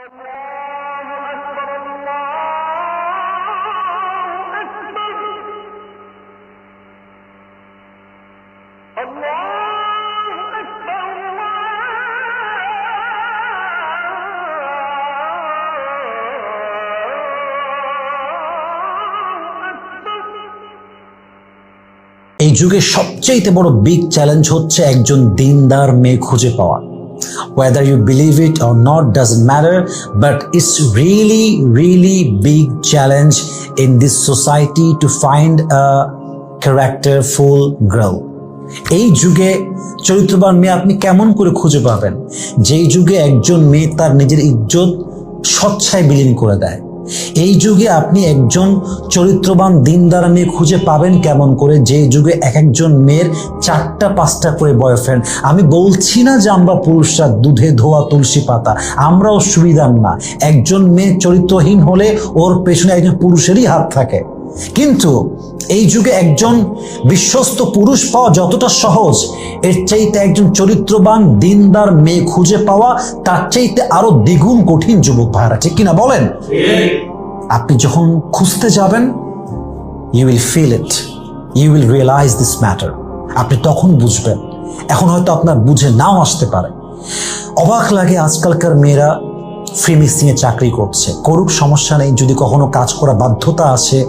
এই যুগে সবচেয়ে বড় বিগ চ্যালেঞ্জ হচ্ছে একজন দিনদার মেয়ে খুঁজে পাওয়া। Whether you believe it or not doesn't matter, but it's really big challenge in this society to find a characterful girl. এই যুগে চরিত্রবান মেয়ে আপনি কেমন করে খুঁজে পাবেন? যেই যুগে একজন মেয়ে তার নিজের ইজ্জত স্বচ্ছায় বিলীন করে দেয়। এই যুগে আপনি একজন চরিত্রবান দিনদার মেয়ে খুঁজে পাবেন কেমন করে? যে যুগে এক একজন মেয়ের 4টা-5টা করে বয়ফ্রেন্ড। আমি বলছি না যে আমরা পুরুষরা দুধে ধোয়া তুলসী পাতা, আমরাও সুবিধার না। একজন মেয়ে চরিত্রহীন হলে ওর পেছনে একজন পুরুষেরই হাত থাকে। কিন্তু এই যুগে একজন বিশ্বস্ত পুরুষ পাওয়া যতটা সহজ, এর চাইতে একজন চরিত্রবান দিনদার মেয়ে খুঁজে পাওয়া তার চাইতে আরো দ্বিগুণ কঠিন, যুবক ভাইরা, ঠিক কিনা বলেন? আপনি যখন খুঁজতে যাবেন, you will feel it, you will realise this matter. আপনি তখন বুঝবেন। এখন হয়তো আপনার বুঝে নাও আসতে পারে। অবাক লাগে আজকালকার মেয়েরা ফ্রি মিক্সিং এ চাকরি করছে। করুক, সমস্যা নেই। যদি কখনো কাজ করা বাধ্যতা আসে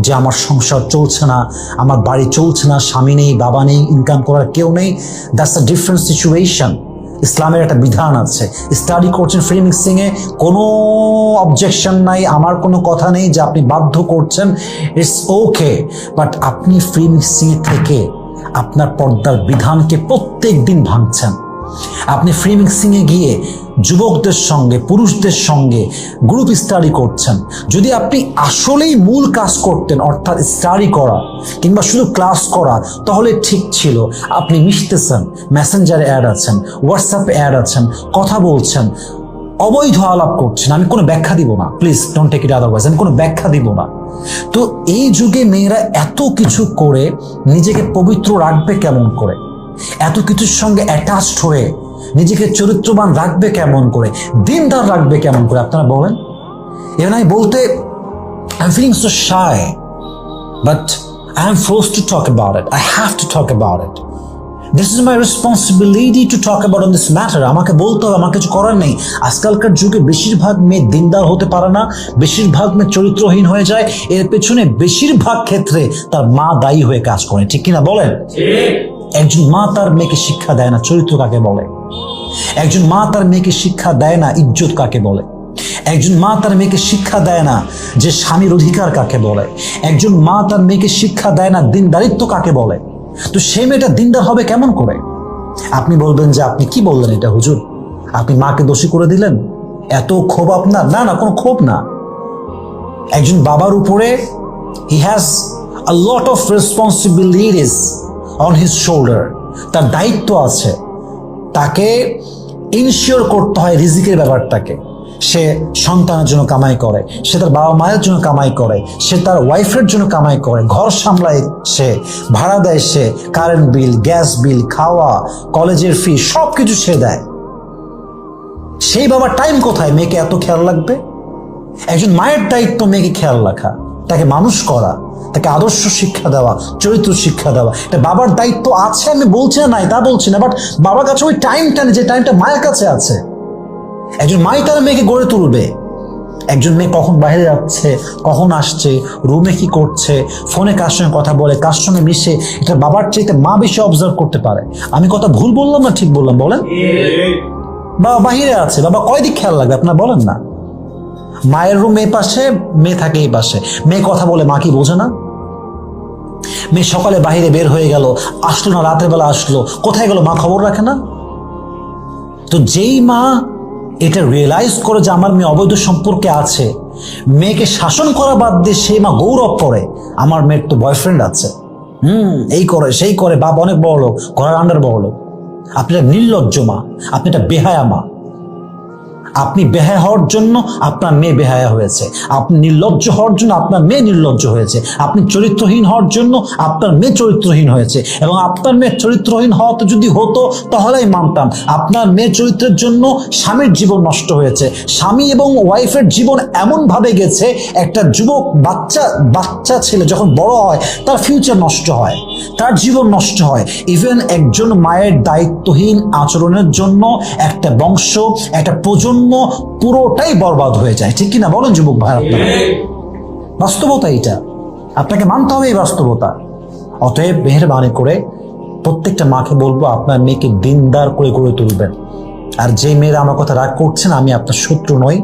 যে আমার সংসার চলছে না, আমার বাড়ি চলছে না, স্বামী নেই, বাবা নেই, ইনকাম করার কেউ নেই, দ্যাটস আ ডিফারেন্ট সিচুয়েশন। ইসলামের একটা বিধান আছে। স্টাডি করছেন ফ্রি মিক্সিং এ, কোনো অবজেকশন নাই, আমার কোনো কথা নেই যে আপনি বাধ্য করছেন, ইটস ওকে। বাট আপনি ফ্রি মিক্সিং এ থেকে আপনার পর্দার বিধানকে প্রত্যেক দিন ভাঙছেন। আপনি ফ্রি মিক্সিং এ গিয়ে যুবকদের সঙ্গে, পুরুষদের সঙ্গে গ্রুপ স্টাডি করছেন। যদি আপনি আসলেই মূল কাজ করতেন, অর্থাৎ স্টাডি করা কিংবা শুধু ক্লাস করা, তাহলে ঠিক ছিল। আপনি মিশতেছেন, মেসেঞ্জারে অ্যাড আছেন, হোয়াটসঅ্যাপে অ্যাড আছেন, কথা বলছেন, অবৈধ আলাপ করছেন। আমি কোনো ব্যাখ্যা দিব না, please don't take it otherwise. আমি কোনো ব্যাখ্যা দিব না। তো এই যুগে মেয়েরা এত কিছু করে নিজেকে পবিত্র রাখবে কেমন করে? এত কিছুর সঙ্গে অ্যাটাচড হয়ে নিজেকে চরিত্রবান রাখবে কেমন করে? দিনদার রাখবে কেমন করে? আপনারা বলেন। even I বলতে I'm feeling so shy, but I am forced to talk about it. I have to talk about it. This is my responsibility to talk about on this matter. আমাকে বলতে হবে, আমার কিছু করার নেই। আজকালকার যুগে বেশিরভাগ মেয়ে দিনদার হতে পারে না, বেশিরভাগ মেয়ে চরিত্রহীন হয়ে যায়। এর পেছনে বেশিরভাগ ক্ষেত্রে তার মা দায়ী হয়ে কাজ করে, ঠিক কিনা বলেন? একজন মা তার মেয়েকে শিক্ষা দেয় না চরিত্র কাকে বলে। একজন মা তার মেয়েকে শিক্ষা দেয় না ইজ্জত কাকে বলে। একজন মা তার মেয়েকে শিক্ষা দেয় না যে স্বামীর অধিকার কাকে বলে। একজন মা তার মেয়েকে শিক্ষা দেয় না দিনদারিত্ব কাকে বলে। তো সেই মেয়েটা দিনদার হবে কেমন করে? আপনি বলবেন যে আপনি কি বললেন এটা হুজুর, আপনি মাকে দোষী করে দিলেন, এত ক্ষোভ আপনার? না না, কোনো ক্ষোভ না। একজন বাবার উপরে he has a lot of responsibilities on his shoulder. তার দায়িত্ব আছে। তাকে ইনশিওর করতে হয় রিজিকের ব্যাপারটাকে। সে সন্তানের জন্য কামাই করে, সে তার বাবা মায়ের জন্য কামাই করে, সে তার ওয়াইফের জন্য কামাই করে, ঘর সামলায়, সে ভাড়া দেয়, সে কারেন্ট বিল, গ্যাস বিল, খাওয়া, কলেজের ফি সবকিছু সে দেয়। সেই বাবার টাইম কোথায় মেয়েকে এত খেয়াল রাখবে? একজন মায়ের দায়িত্ব মেয়েকে খেয়াল রাখা, তাকে মানুষ করা, তাকে আদর্শ শিক্ষা দেওয়া, চরিত্র শিক্ষা দেওয়া। এটা বাবার দায়িত্ব আছে, আমি বলছি না নাই, তা বলছি না। বাট বাবার কাছে ওই টাইমটা নেই যে টাইমটা মায়ের কাছে আছে। একজন মাই তার মেয়েকে গড়ে তুলবে। একজন মেয়ে কখন বাইরে যাচ্ছে, কখন আসছে, রুমে কি করছে, ফোনে কার সঙ্গে কথা বলে, কার সঙ্গে মিশে, এটা বাবার চাইতে মা বেশি অবজার্ভ করতে পারে। আমি কথা ভুল বললাম না ঠিক বললাম? বলেন। বাবা বাহিরে আছে, বাবা কয়দিক খেয়াল রাখবে আপনার? বলেন না। মায়ের রুম এই পাশে, মেয়ে থাকে এই পাশে। মেয়ে কথা বলে, মা কি বোঝে না? মেয়ে সকালে বাহিরে বের হয়ে গেল, আসলো না, রাতের বেলা আসলো, কোথায় গেল, মা খবর রাখে না? তো যেই মা এটা রিয়েলাইজ করে যে আমার মেয়ে অবৈধ সম্পর্কে আছে, মেয়েকে শাসন করা বাদ দিয়ে সেই মা গৌরব করে আমার মেয়ের তো বয়ফ্রেন্ড আছে, এই করে সেই করে, বাপ অনেক বড় লোক, ঘরের আন্ডার বড় লোক। আপনি একটা নির্লজ্জ মা, আপনি একটা বেহায়া মা। আপনি বেহায়া হওয়ার জন্য আপনার মেয়ে বেহায়া হয়েছে, আপনি নির্লজ্জ হওয়ার জন্য আপনার মেয়ে নির্লজ্জ হয়েছে, আপনি চরিত্রহীন হওয়ার জন্য আপনার মেয়ে চরিত্রহীন হয়েছে। এবং আপনার মেয়ে চরিত্রহীন হওয়াতে যদি হতো তাহলেই মানতাম। আপনার মেয়ে চরিত্রের জন্য স্বামীর জীবন নষ্ট হয়েছে, স্বামী এবং ওয়াইফের জীবন এমন ভাবে গেছে, একটা যুবক বাচ্চা ছেলে যখন বড় হয় তার ফিউচার নষ্ট হয়, তার জীবন নষ্ট হয়। ইভেন একজন মায়ের দায়িত্বহীন আচরণের জন্য একটা বংশ, একটা প্রজন্ম পুরোটাই বরবাদ হয়ে যায়। ঠিক কিনা বলেন যুবক ভাই? আপনারা বাস্তবতা এটা, আপনাকে মানতে হবে এই বাস্তবতা। অতএব মেহেরবানি করে প্রত্যেকটা মাকে বলবো আপনার মেয়েকে দিনদার করে গড়ে তুলবেন। আর যে মেয়েরা আমার কথা রাগ করছেন, আমি আপনার শত্রু নই,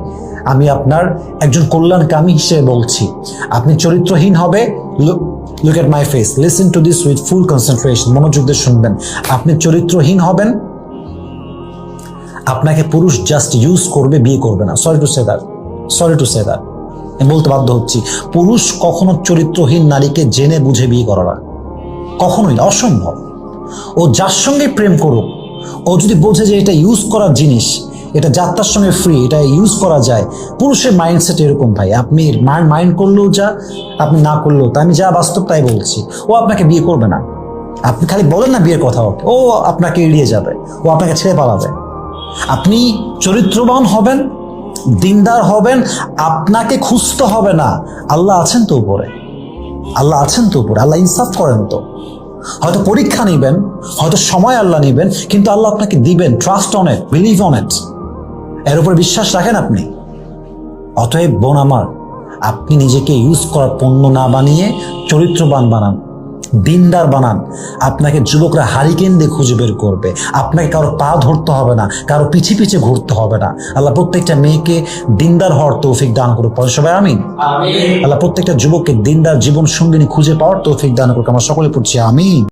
আমি আপনার একজন কল্যাণকামী হিসেবে বলছি। আপনি চরিত্রহীন হবে, look at my face, listen to this with full concentration, মনোযোগ দিয়ে শুনবেন। আপনি চরিত্রহীন হবেন, আপনাকে পুরুষ জাস্ট ইউজ করবে, বিয়ে করবে না। সরি টু সে দ্যাট, আমি বলতে বাধ্য হচ্ছি। পুরুষ কখনো চরিত্রহীন নারীকে জেনে বুঝে বিয়ে করে না, কখনোই না, অসম্ভব। ও যার সঙ্গে প্রেম করুক, ও যদি বোঝে যে এটা ইউজ করার জিনিস, এটা যাত্রার সঙ্গে ফ্রি, এটা ইউজ করা যায়। পুরুষের মাইন্ডসেট এরকম ভাই, আপনি মাইন্ড করলেও যা, আপনি না করলেও তা। আমি যা বাস্তব তাই বলছি। ও আপনাকে বিয়ে করবে না, আপনি খালি বলেন না বিয়ের কথা, ও আপনাকে এড়িয়ে যাবে, ও আপনাকে ছেড়ে পালাবে। আপনি চরিত্রবান হবেন, দিনদার হবেন, আপনাকে খুঁজতে হবে না। আল্লাহ আছেন তো উপরে, আল্লাহ ইনসাফ করেন তো। হয়তো পরীক্ষা নেবেন, হয়তো সময় আল্লাহ নেবেন, কিন্তু আল্লাহ আপনাকে দিবেন। Trust on it, believe on it, এর উপর বিশ্বাস রাখেন আপনি। অতএব বোন আমার, আপনি নিজেকে ইউজ করার পণ্য না বানিয়ে চরিত্রবান বানান, দিনদার বানান। আপনাকে যুবকরা হারিকেন দিয়ে খুঁজে বের করবে। আপনাকে কারো পা ধরতে হবে না, কারো পিছে ঘুরতে হবে না। আল্লাহ প্রত্যেকটা মেয়েকে দিনদার হওয়ার তৌফিক দান করুক, পরে সবাই আমিন। আল্লাহ প্রত্যেকটা যুবককে দিনদার জীবন সঙ্গিনী খুঁজে পাওয়ার তৌফিক দান করুক, আমরা সকলে পড়ছি আমিন।